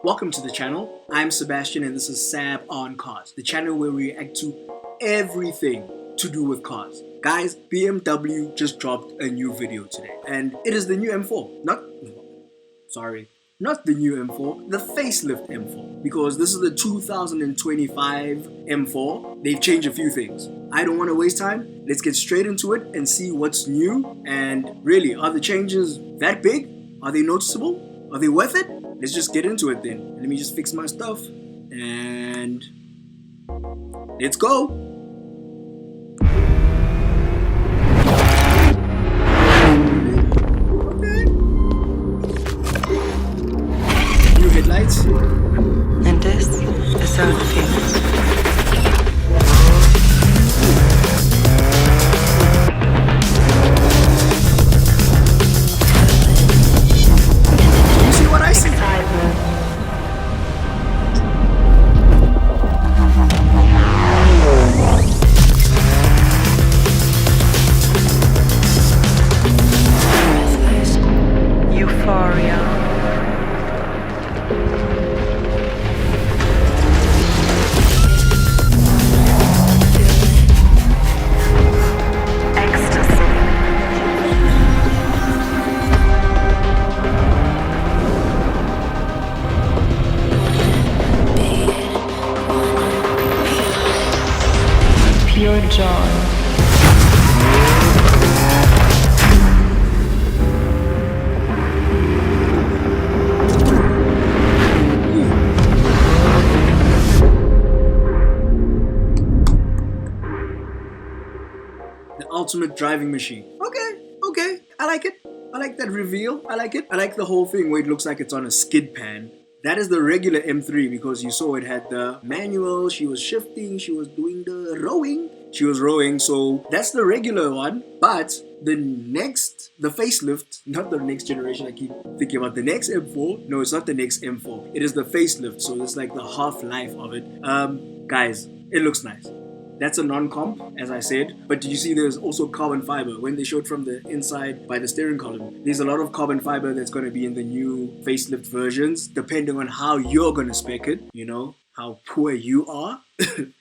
Welcome to the channel. I'm Sebastian and this is Sab on Cars, the channel where we react to everything to do with cars. Guys, BMW just dropped a new video today and it is the new M4. Not the new M4, the facelift M4, because this is the 2025 M4. They've changed a few things. I don't want to waste time. Let's get straight into it and see what's new. And really, are the changes that big? Are they noticeable? Are they worth it? Let's just get into it then. Let me just fix my stuff and let's go. Okay. New headlights. And this is how it feels. You see what I see? Euphoria. Ecstasy. Pure joy. The ultimate driving machine. Okay, I like it. I like that reveal. I like it. I like the whole thing where it looks like it's on a skid pan. That is the regular M3 because you saw it had the manual, she was shifting, she was doing the rowing. She was rowing, so that's the regular one. But the facelift, not the next generation, I keep thinking about the next M4. No, it's not the next M4. It is the facelift, so it's like the half-life of it. Guys, it looks nice. That's a non-comp, as I said. But did you see there's also carbon fiber? When they showed from the inside by the steering column, there's a lot of carbon fiber that's going to be in the new facelift versions, depending on how you're going to spec it, you know, how poor you are.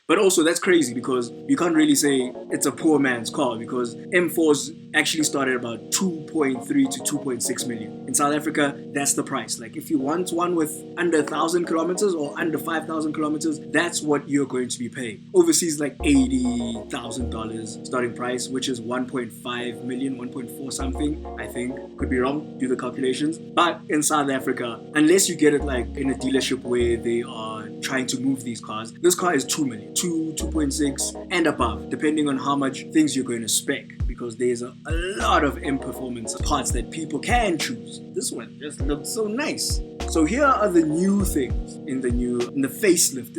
But also that's crazy because you can't really say it's a poor man's car because M4s actually started about 2.3 to 2.6 million. In South Africa, that's the price. Like if you want one with under 1,000 kilometers or under 5,000 kilometers, that's what you're going to be paying. Overseas, like $80,000 starting price, which is 1.5 million, 1.4 something, I think. Could be wrong, do the calculations. But in South Africa, unless you get it like in a dealership where they are trying to move these cars, this car is 2 million, 2.6 and above, depending on how much things you're going to spec, because there's a lot of M performance parts that people can choose. This one just looks so nice. So here are the new things in the facelift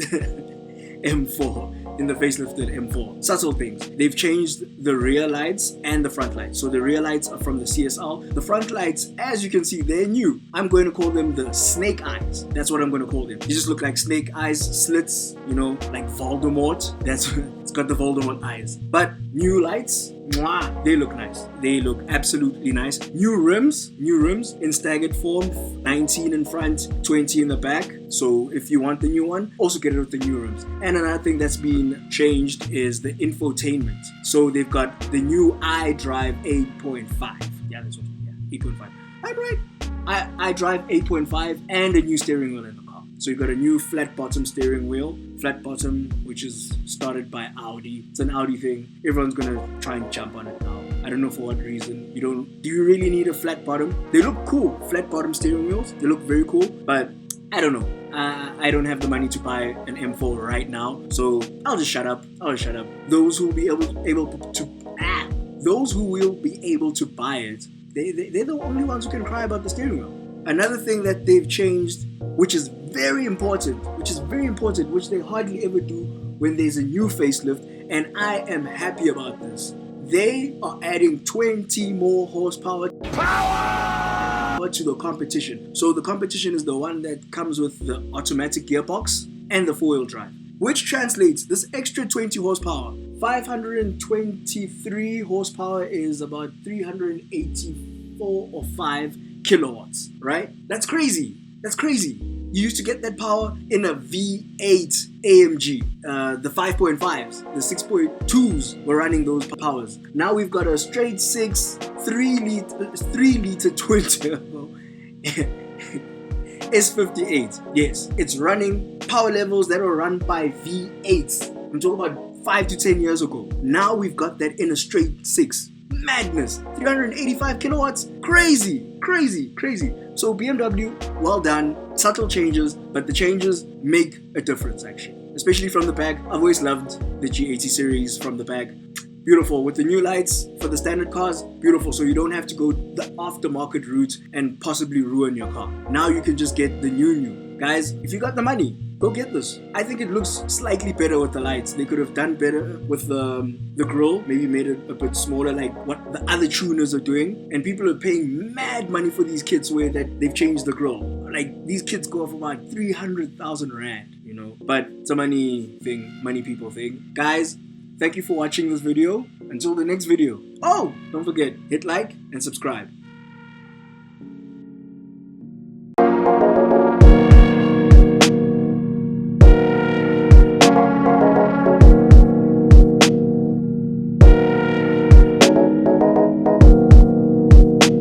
M4. In the facelifted M4. Subtle things. They've changed the rear lights and the front lights. So the rear lights are from the CSL. The front lights, as you can see, they're new. I'm going to call them the snake eyes. That's what I'm going to call them. You just look like snake eyes, slits, you know, like Voldemort. It's got the Voldemort eyes. But new lights, mwah, they look nice. They look absolutely nice. New rims in staggered form, 19 in front, 20 in the back. So if you want the new one, also get it with the new rims. And another thing that's been changed is the infotainment. So they've got the new iDrive 8.5. Yeah, that's what, yeah, 8.5. iDrive 8.5 and a new steering wheel in the car. So you've got a new flat bottom steering wheel. Flat bottom, which is started by Audi. It's an Audi thing. Everyone's gonna try and jump on it now. I don't know for what reason. Do you really need a flat bottom? They look cool. Flat bottom steering wheels, they look very cool, but I don't know. I don't have the money to buy an M4 right now, so I'll just shut up. Those who will be able to buy it, they're the only ones who can cry about the steering wheel. Another thing that they've changed, which is very important, which they hardly ever do when there's a new facelift, and I am happy about this. They are adding 20 more horsepower to the competition. So the competition is the one that comes with the automatic gearbox and the four-wheel drive, which translates this extra 20 horsepower. 523 horsepower is about 384 or 5 kilowatts, right? That's crazy. You used to get that power in a V8 AMG. The 5.5s, the 6.2s were running those powers. Now we've got a straight 6, 3 liter twin turbo S58. Yes, it's running power levels that were run by V8s. I'm talking about 5 to 10 years ago. Now we've got that in a straight 6. Madness. 385 kilowatts. Crazy. So BMW, well done. Subtle changes, but the changes make a difference actually. Especially from the back. I've always loved the G80 series from the back. Beautiful. With the new lights for the standard cars, beautiful. So you don't have to go the aftermarket route and possibly ruin your car. Now you can just get the new. Guys, if you got the money, go get this. I think it looks slightly better with the lights. They could have done better with the grille, maybe made it a bit smaller like what the other tuners are doing. And people are paying mad money for these kits where that they've changed the grille. Like these kits go for about 300,000 rand, you know. But it's a money people thing. Guys, thank you for watching this video. Until the next video. Oh, don't forget, hit like and subscribe.